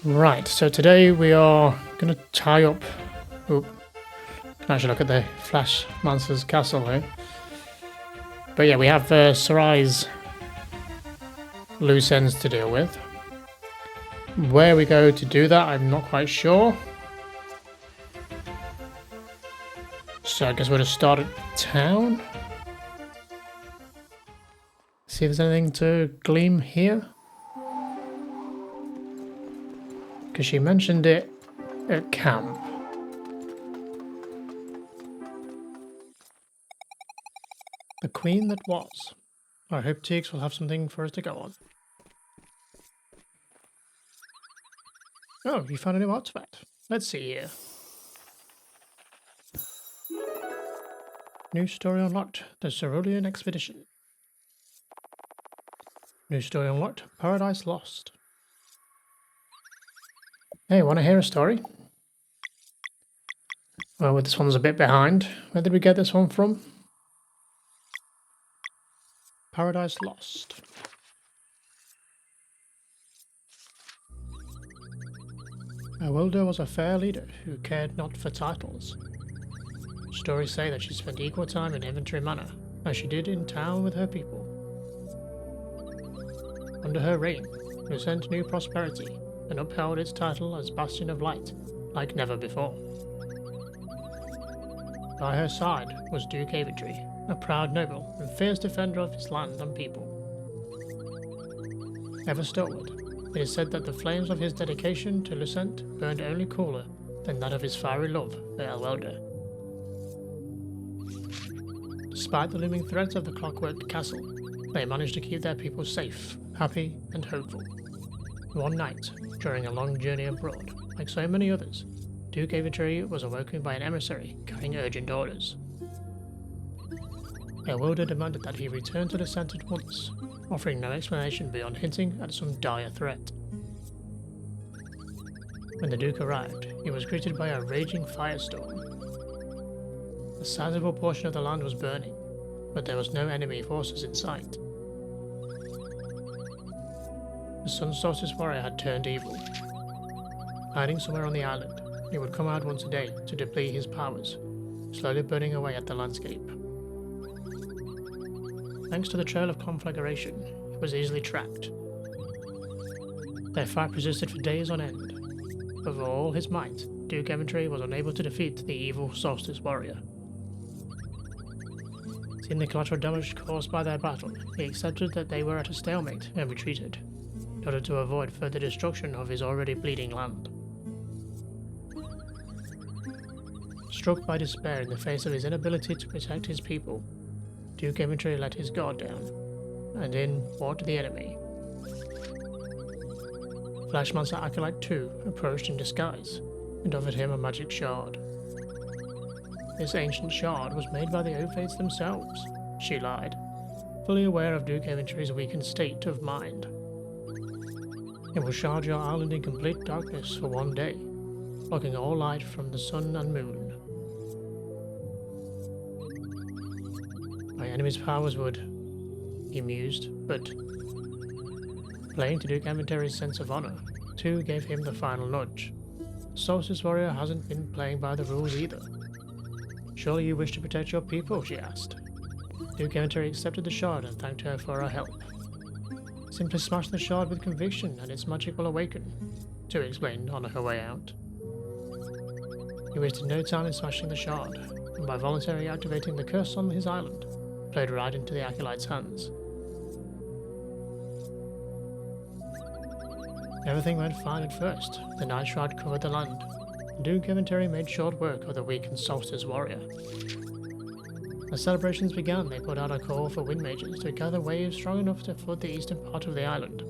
Right, so today we are going to tie up... Oop, can actually look at the Flash Monster's castle here. But yeah, we have Serai's loose ends to deal with. Where we go to do that, I'm not quite sure. So I guess we'll just start at town. See if there's anything to glean here. Because she mentioned it at camp. The Queen that was. I hope Teeks will have something for us to go on. Oh, you found a new artifact. Let's see here. New story unlocked. The Cerulean Expedition. New story unlocked. Paradise Lost. Hey, want to hear a story? Well, this one's a bit behind. Where did we get this one from? Paradise Lost. Wilder was a fair leader who cared not for titles. Stories say that she spent equal time in Inventory Manor as she did in town with her people. Under her reign, Lucent knew prosperity and upheld its title as Bastion of Light like never before. By her side was Duke Aventry, a proud noble and fierce defender of his land and people. Ever stalwart, it is said that the flames of his dedication to Lucent burned only cooler than that of his fiery love for Elwelder. Despite the looming threats of the clockwork castle, they managed to keep their people safe, happy, and hopeful. One night, during a long journey abroad, like so many others, Duke Aventry was awoken by an emissary carrying urgent orders. Elwilder demanded that he return to Lucent at once, offering no explanation beyond hinting at some dire threat. When the Duke arrived, he was greeted by a raging firestorm. A sizable portion of the land was burning, but there was no enemy forces in sight. The Sun Solstice warrior had turned evil. Hiding somewhere on the island, he would come out once a day to deplete his powers, slowly burning away at the landscape. Thanks to the trail of conflagration, it was easily tracked. Their fight persisted for days on end, but for all his might, Duke Aventry was unable to defeat the evil Solstice warrior. Seeing the collateral damage caused by their battle, he accepted that they were at a stalemate and retreated, in order to avoid further destruction of his already bleeding land. Struck by despair in the face of his inability to protect his people, Duke Aventry let his guard down, and in walked the enemy. Flashmonster Acolyte 2 approached in disguise and offered him a magic shard. This ancient shard was made by the Ophates themselves, she lied, fully aware of Duke Aventry's weakened state of mind. It will shard your island in complete darkness for one day, blocking all light from the sun and moon. My enemy's powers would, he mused, but playing to Duke Aventry's sense of honor, 2 gave him the final nudge. Solstice Warrior hasn't been playing by the rules either. Surely you wish to protect your people, she asked. Duke Aventry accepted the shard and thanked her for her help. Simply smash the shard with conviction and its magic will awaken, 2 explained on her way out. He wasted no time in smashing the shard, and by voluntarily activating the curse on his island, played right into the Acolyte's hands. Everything went fine at first. The Night Shroud covered the land, and Duke Aventry made short work of the weakened Solstice warrior. As celebrations began, they put out a call for wind mages to gather waves strong enough to flood the eastern part of the island.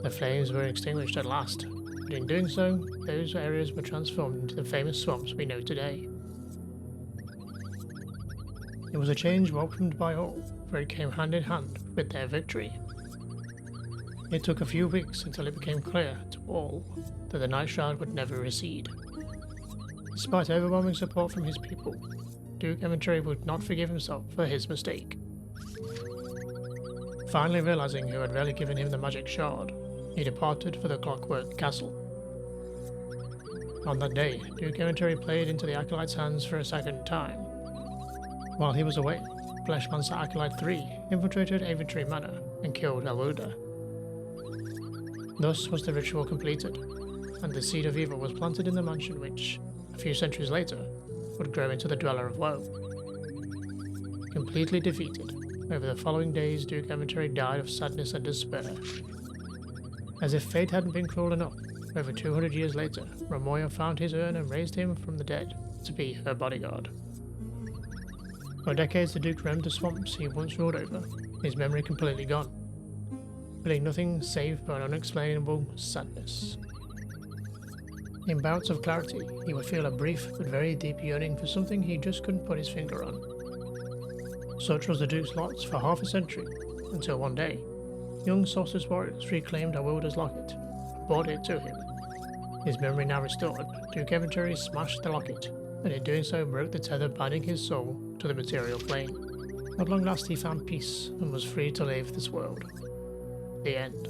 The flames were extinguished at last, but in doing so, those areas were transformed into the famous swamps we know today. It was a change welcomed by all, for it came hand in hand with their victory. It took a few weeks until it became clear to all that the Night Shroud would never recede. Despite overwhelming support from his people, Duke Aventry would not forgive himself for his mistake. Finally realizing who had really given him the magic shard, he departed for the Clockwork Castle. On that day, Duke Ementary played into the Acolyte's hands for a second time. While he was away, Fleshmonster Acolyte 3 infiltrated Aventry Manor and killed Alwuda. Thus was the ritual completed, and the seed of evil was planted in the mansion which, a few centuries later, would grow into the Dweller of Woe. Completely defeated, over the following days Duke Ementary died of sadness and despair. As if fate hadn't been cruel enough, over 200 years later, Ramoya found his urn and raised him from the dead to be her bodyguard. For decades the Duke roamed the swamps he once ruled over, his memory completely gone, feeling nothing save but unexplainable sadness. In bouts of clarity, he would feel a brief but very deep yearning for something he just couldn't put his finger on. Such was the Duke's lot for half a century, until one day, young Sorceress warriors reclaimed Alwuda's locket and brought it to him. His memory now restored, Duke Ementary smashed the locket, and in doing so broke the tether binding his soul to the material plane. At long last he found peace and was free to leave this world. The end.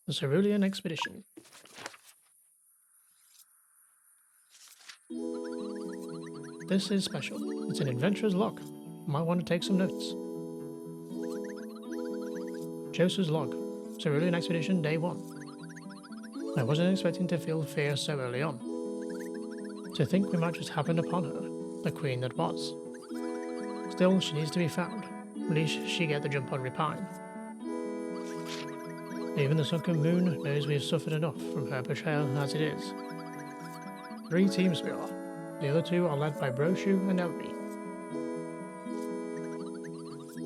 The Cerulean Expedition. This is special. It's an adventurer's log. Might want to take some notes. Josu's log. Cerulean Expedition Day 1. I wasn't expecting to feel fear so early on. To think we might just happen upon her, the queen that was. Still, she needs to be found. At least she get the jump on Repine. Even the sunken moon knows we have suffered enough from her betrayal as it is. 3 teams we are. The other 2 are led by Broshu and Elby.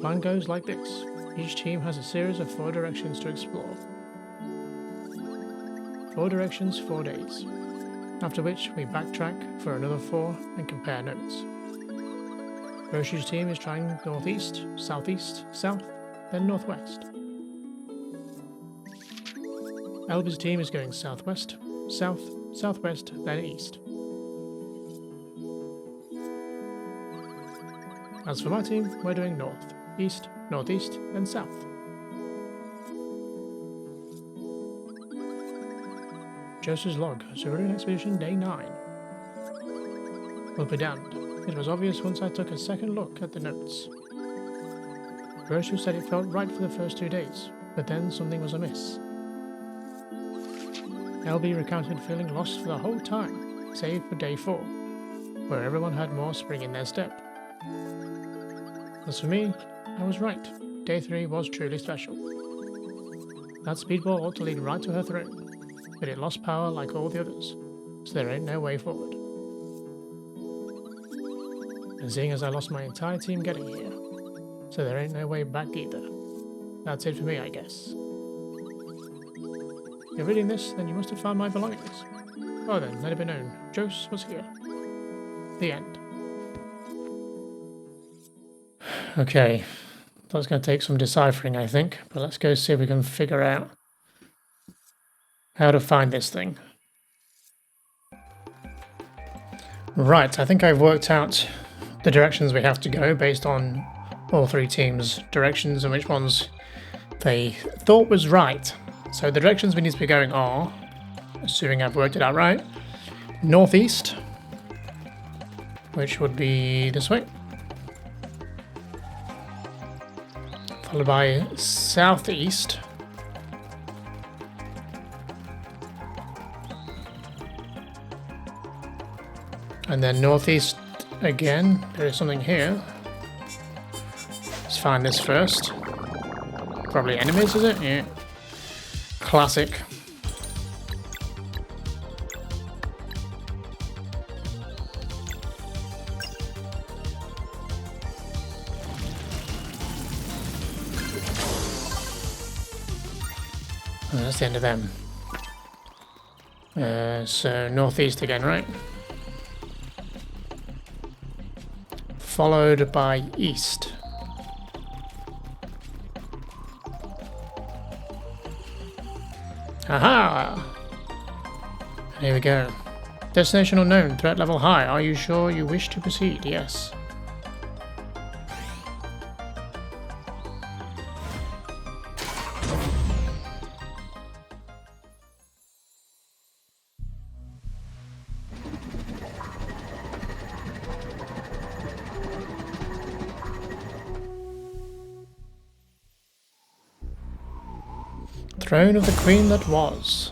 Plan goes like this. Each team has a series of 4 directions to explore. 4 directions, 4 days. After which we backtrack for another 4 and compare notes. Broshu's team is trying northeast, southeast, south, then northwest. Elby's team is going southwest, south, southwest, then east. As for my team, we're doing north, east, northeast, then south. Josu's log, Cerulean Expedition Day 9. Will be damned. It was obvious once I took a second look at the notes. Broshu said it felt right for the first 2 days, but then something was amiss. LB recounted feeling lost for the whole time, save for Day 4, where everyone had more spring in their step. As for me, I was right. Day 3 was truly special. That speedball ought to lead right to her throne, but it lost power like all the others, so there ain't no way forward. And seeing as I lost my entire team getting here, so there ain't no way back either. That's it for me, I guess. If you're reading this, then you must have found my belongings. Oh then, let it be known, Jose was here. The end. Okay, that's going to take some deciphering, I think, but let's go see if we can figure out how to find this thing. Right, I think I've worked out the directions we have to go based on all 3 teams' directions and which ones they thought was right. So the directions we need to be going are, assuming I've worked it out right, northeast, which would be this way, followed by southeast, and then northeast again. There is something here. Let's find this first. Probably enemies, is it? Yeah. Classic. Oh, that's the end of them. So northeast again, right? Followed by east. Aha! Here we go. Destination unknown, threat level high. Are you sure you wish to proceed? Yes. Throne of the Queen that was.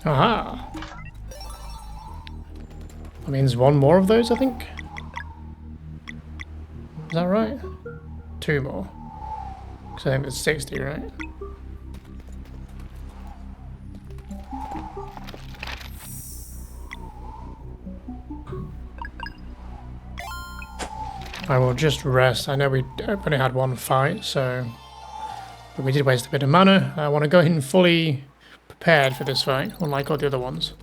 Aha! That means one more of those, I think. Is that right? Two more. Because I think it's 60, right? I will just rest. I know we only had one fight, so... But we did waste a bit of mana. I want to go in fully prepared for this fight, unlike all the other ones.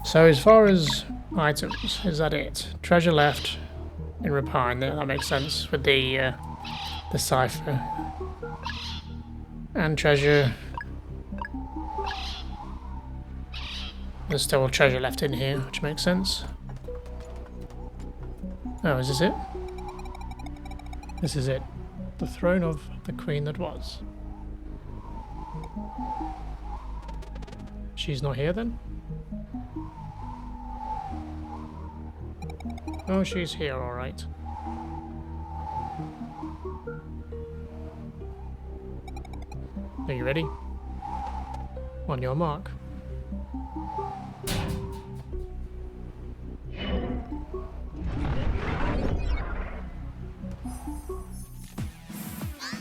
So as far as items, is that it? Treasure left in Repine. That makes sense with the cipher. And treasure. There's still treasure left in here, which makes sense. Oh, is this it? This is it. The throne of the queen that was. She's not here then? Oh, she's here, alright. Are you ready? On your mark.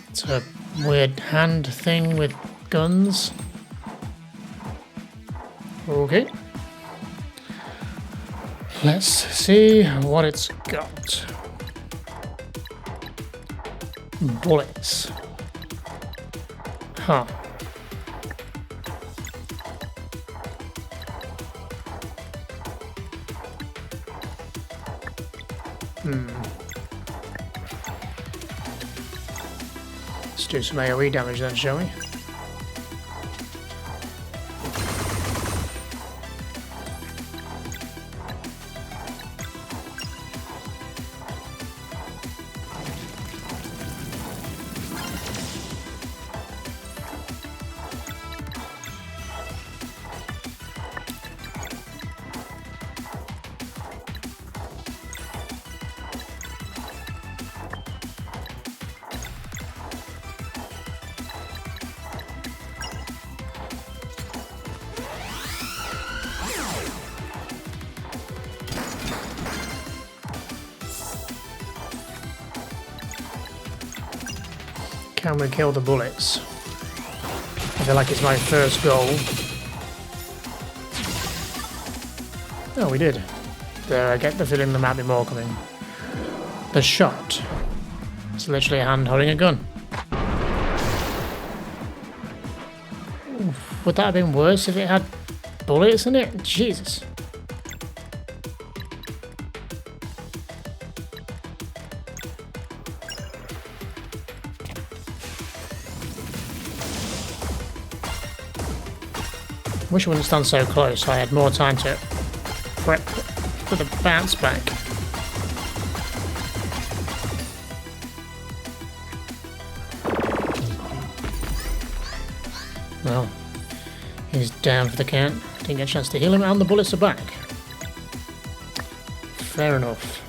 It's a weird hand thing with guns. Okay. Let's see what it's got. Bullets. Huh. Let's do some AoE damage then, shall we? Can we kill the bullets? I feel like it's my first goal. Oh, we did. There, I get the feeling there might be more coming. The shot. It's literally a hand holding a gun. Oof, would that have been worse if it had bullets in it? Jesus. Wish I wouldn't stand so close, so I had more time to prep for the bounce back. Well, he's down for the count. Didn't get a chance to heal him, and the bullets are back. Fair enough.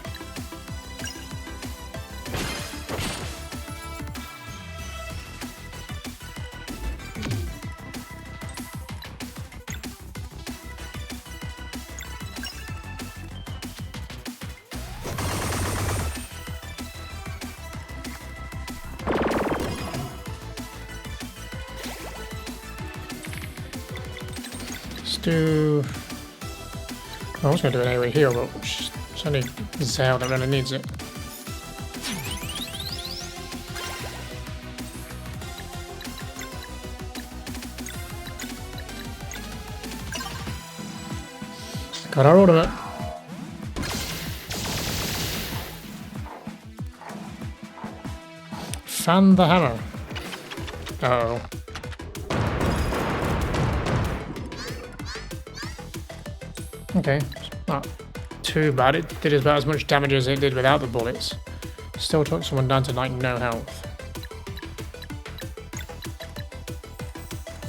I was going to do an AoE heal, but it's only Zale that really needs it. Got our ultimate. Fan the hammer. Uh-oh. Okay, not too bad. It did about as much damage as it did without the bullets. Still took someone down to like no health.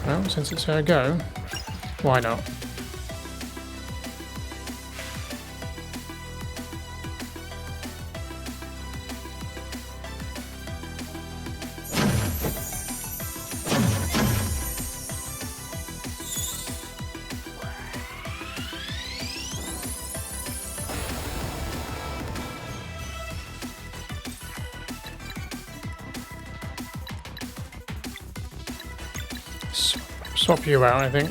Well, since it's her go, why not? Swap you out, I think.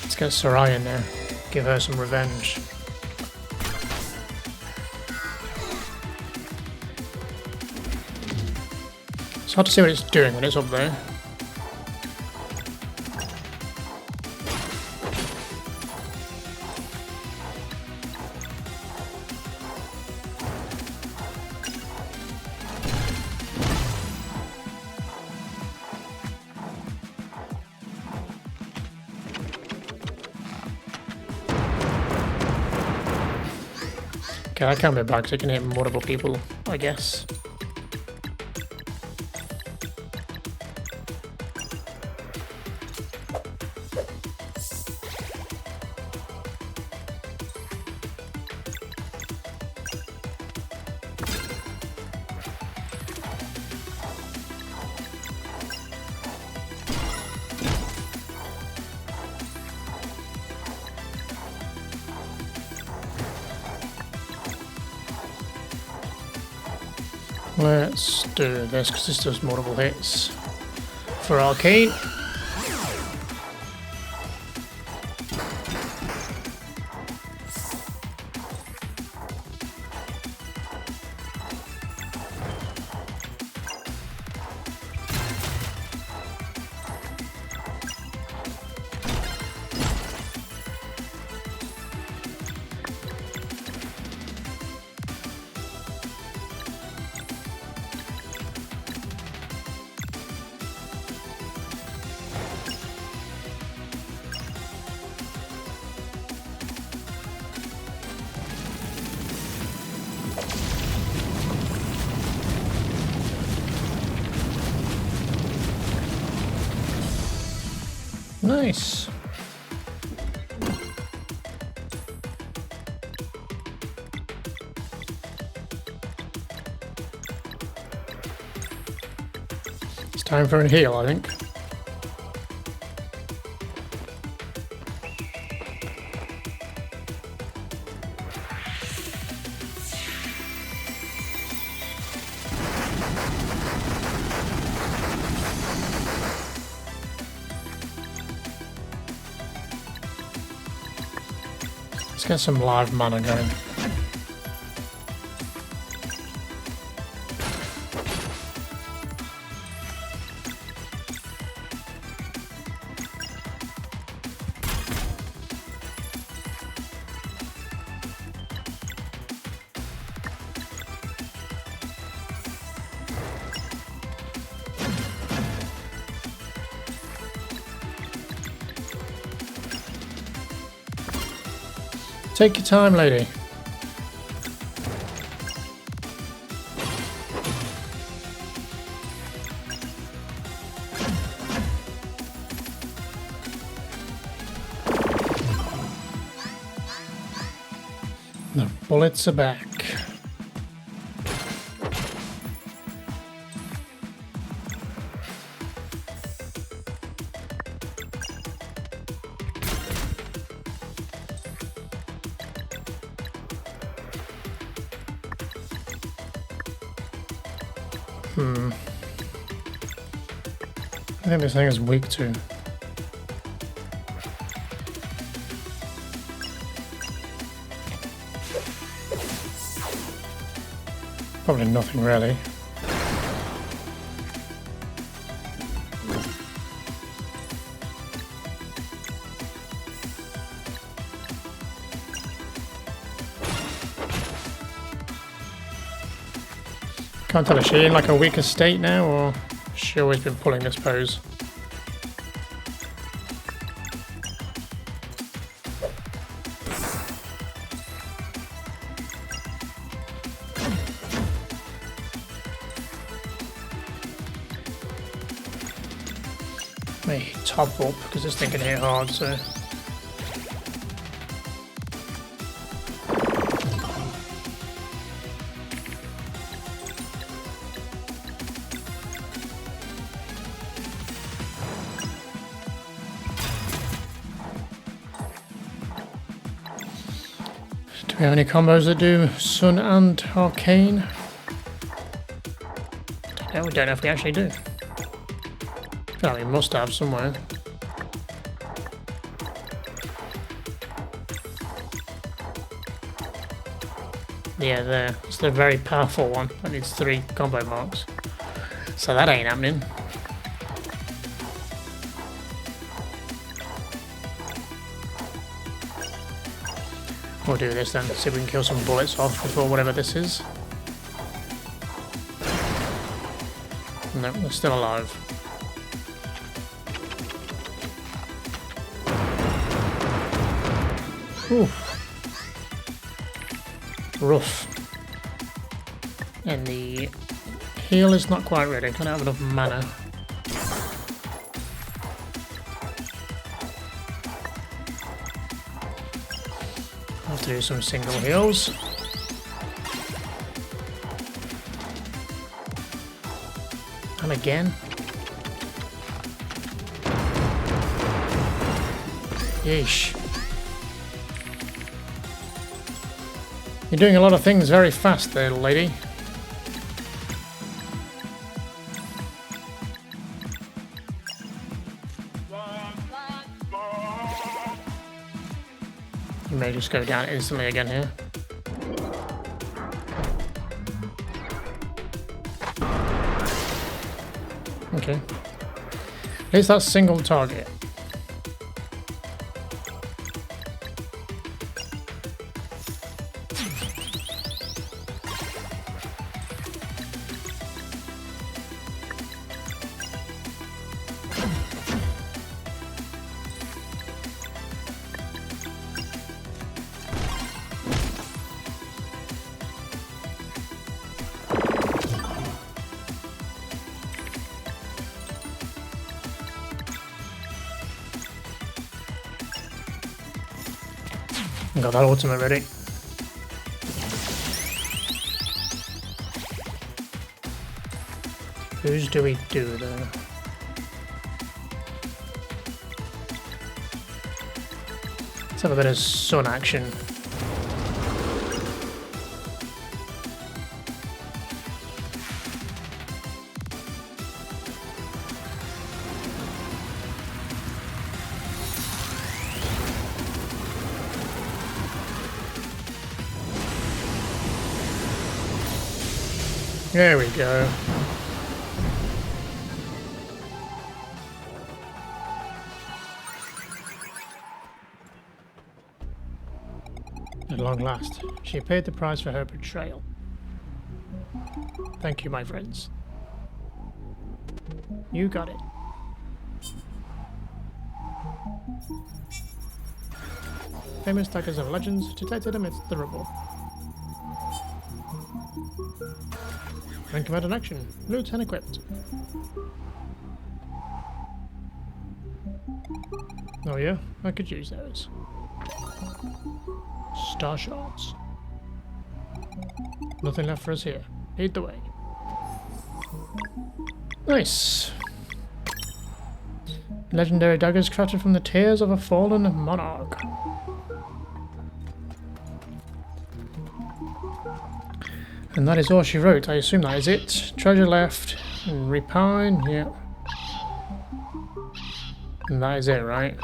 Let's get Serai in there. Give her some revenge. It's hard to see what it's doing when it's up there. Okay, that can't be bad because it can hit multiple people, I guess. Let's do this because this does multiple hits for Arcane. Nice. It's time for a heal, I think. Let's get some live mana going. Take your time, lady. The bullets are back. I think this thing is weak too. Probably nothing really. Can't tell, is she in like a weaker state now, or has she always been pulling this pose? May top up because this thing can hit hard, so. Do we have any combos that do Sun and Arcane? Yeah, we don't know if we actually do. Well, we must have somewhere. Yeah, there. It's the very powerful one. That needs 3 combo marks. So that ain't happening. We'll do this then, see if we can kill some bullets off before whatever this is. No, they're still alive. Oof. Rough. And the heal is not quite ready. I don't have enough mana. I'll have to do some single heals. And again. Yeesh. You're doing a lot of things very fast there, lady. You may just go down instantly again here. Okay. At least that's single target. Got that ultimate ready. Whose do we do though? Let's have a bit of sun action. There we go. At long last, she paid the price for her betrayal. Thank you, my friends. You got it. Famous daggers of legends detected amidst the rubble. Rank command in action. Loot and equipped. Oh yeah, I could use those. Star shards. Nothing left for us here. Lead the way. Nice. Legendary daggers crafted from the tears of a fallen monarch. And that is all she wrote. I assume that is it. Treasure left. And repine. Yeah. And that is it, right?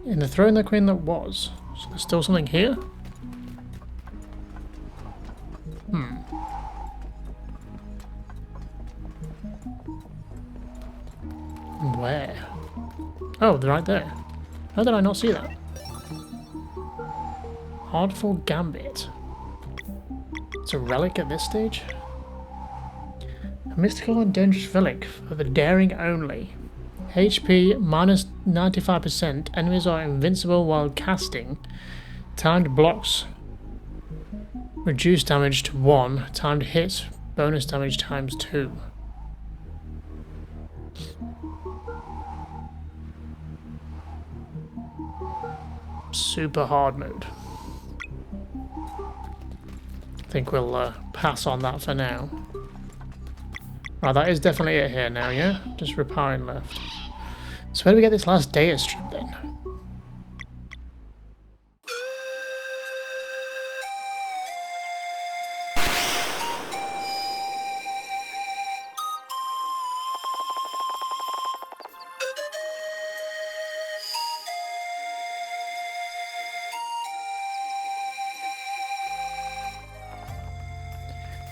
In the throne the queen that was. So there's still something here? Where? Oh, they're right there. How did I not see that? Artful Gambit. It's a relic at this stage? A mystical and dangerous relic for the daring only. HP minus 95%. Enemies are invincible while casting. Timed blocks. Reduced damage to 1. Timed hits. Bonus damage times 2. Super hard mode. I think we'll pass on that for now. Right, that is definitely it here now, yeah? Just repine left. So where do we get this last data strip then?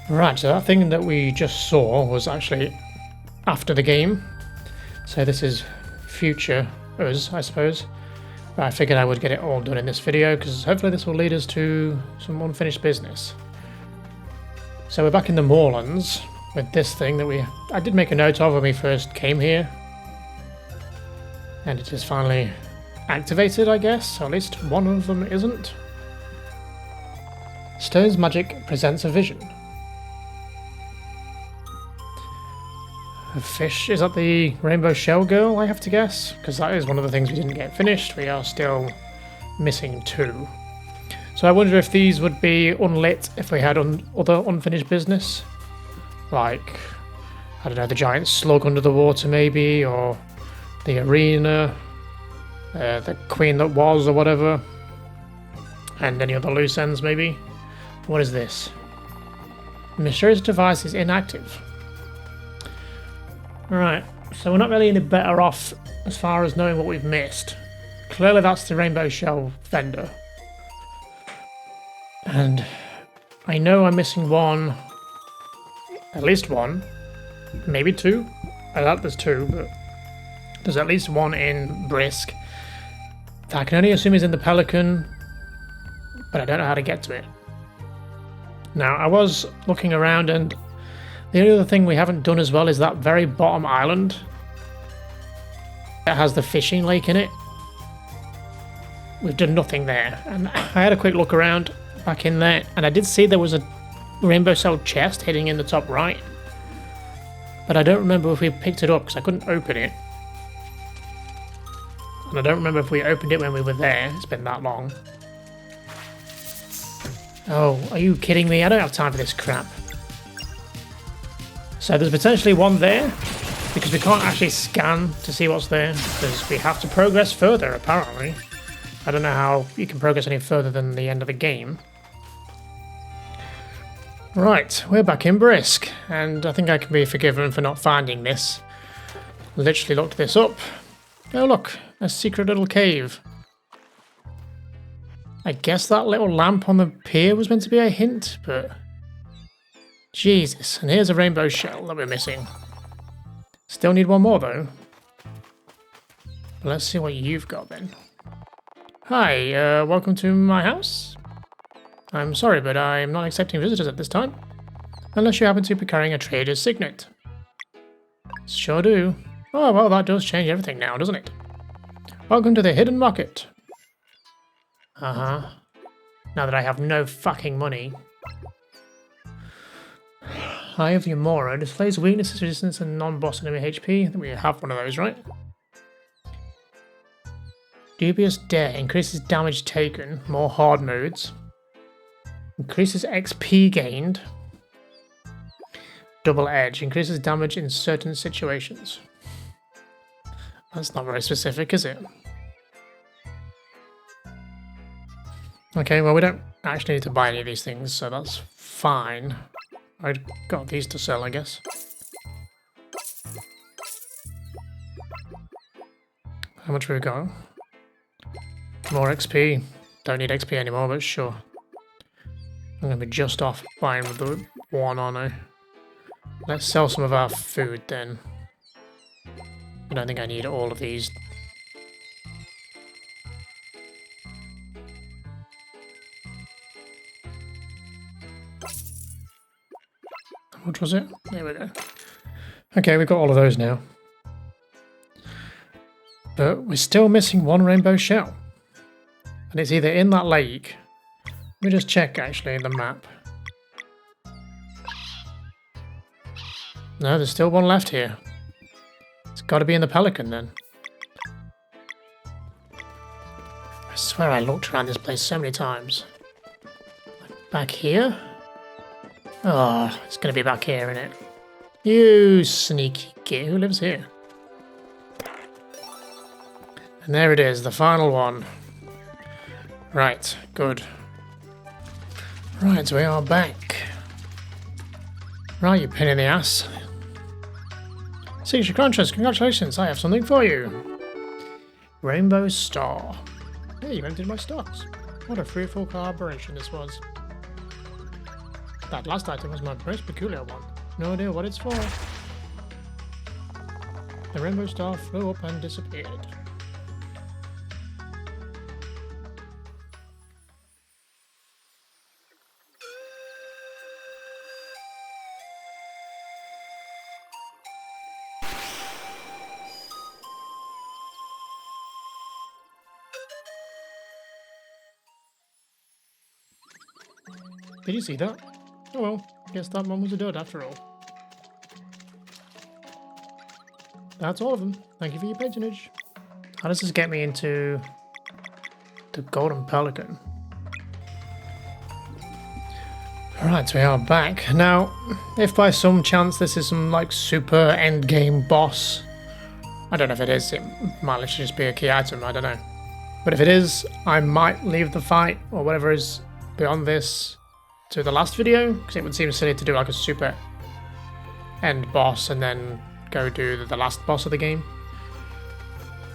Right, so that thing that we just saw was actually after the game. So this is future us, I suppose. But I figured I would get it all done in this video because hopefully this will lead us to some unfinished business. So we're back in the moorlands with this thing that I did make a note of when we first came here. And it is finally activated, I guess. Or at least one of them isn't. Stone's magic presents a vision. A fish. Is that the rainbow shell girl, I have to guess? Because that is one of the things we didn't get finished. We are still missing 2. So I wonder if these would be unlit if we had other unfinished business. Like, I don't know, the giant slug under the water maybe, or the arena, the queen that was or whatever. And any other loose ends maybe. What is this? The mysterious device is inactive. Alright, so we're not really any better off as far as knowing what we've missed. Clearly that's the rainbow shell vendor. And I know I'm missing one, at least one, maybe 2. I thought there's 2, but there's at least one in Brisk. I can only assume is in the Pelican, but I don't know how to get to it. Now, I was looking around and the only other thing we haven't done as well is that very bottom island. It has the fishing lake in it. We've done nothing there. And I had a quick look around back in there, and I did see there was a rainbow cell chest hidden in the top right. But I don't remember if we picked it up because I couldn't open it. And I don't remember if we opened it when we were there. It's been that long. Oh, are you kidding me? I don't have time for this crap. So there's potentially one there, because we can't actually scan to see what's there, because we have to progress further, apparently. I don't know how you can progress any further than the end of the game. Right, we're back in Brisk, and I think I can be forgiven for not finding this. Literally looked this up. Oh look, a secret little cave. I guess that little lamp on the pier was meant to be a hint, but... Jesus, and here's a rainbow shell that we're missing. Still need one more though. Let's see what you've got then. Hi, welcome to my house. I'm sorry, but I'm not accepting visitors at this time. Unless you happen to be carrying a trader's signet. Sure do. Oh, well, that does change everything now, doesn't it? Welcome to the hidden market. Uh-huh. Now that I have no fucking money. Eye of Yamora displays weaknesses, resistance, and non-boss enemy HP. I think we have one of those, right? Dubious Dare increases damage taken, more hard modes. Increases XP gained. Double Edge increases damage in certain situations. That's not very specific, is it? Okay, well we don't actually need to buy any of these things, so that's fine. I got these to sell, I guess. How much have we got? More XP. Don't need XP anymore, but sure. I'm going to be just off buying with the one, aren't I? Let's sell some of our food then. I don't think I need all of these. How much was it? There we go. Okay, we've got all of those now. But we're still missing one rainbow shell. And it's either in that lake. Let me just check actually the map. No, there's still one left here. It's got to be in the Pelican then. I swear I looked around this place so many times. Back here? Oh, it's going to be back here, isn't it? You sneaky git, who lives here? And there it is, the final one. Right, good. Right, we are back. Right, you pain in the ass. Signature Crunchers, congratulations, I have something for you. Rainbow Star. Hey, you emptied my stocks. What a fruitful collaboration this was. That last item was my most peculiar one. No idea what it's for. The rainbow star flew up and disappeared. Did you see that? Oh well, guess that one was a dud after all. That's all of them. Thank you for your patronage. How does this get me into the Golden Pelican? Alright, so we are back. Now, if by some chance this is some like super endgame boss, I don't know if it is, it might literally just be a key item, I don't know. But if it is, I might leave the fight or whatever is beyond this to the last video, because it would seem silly to do like a super end boss and then go do the last boss of the game.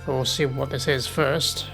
But we'll see what this is first.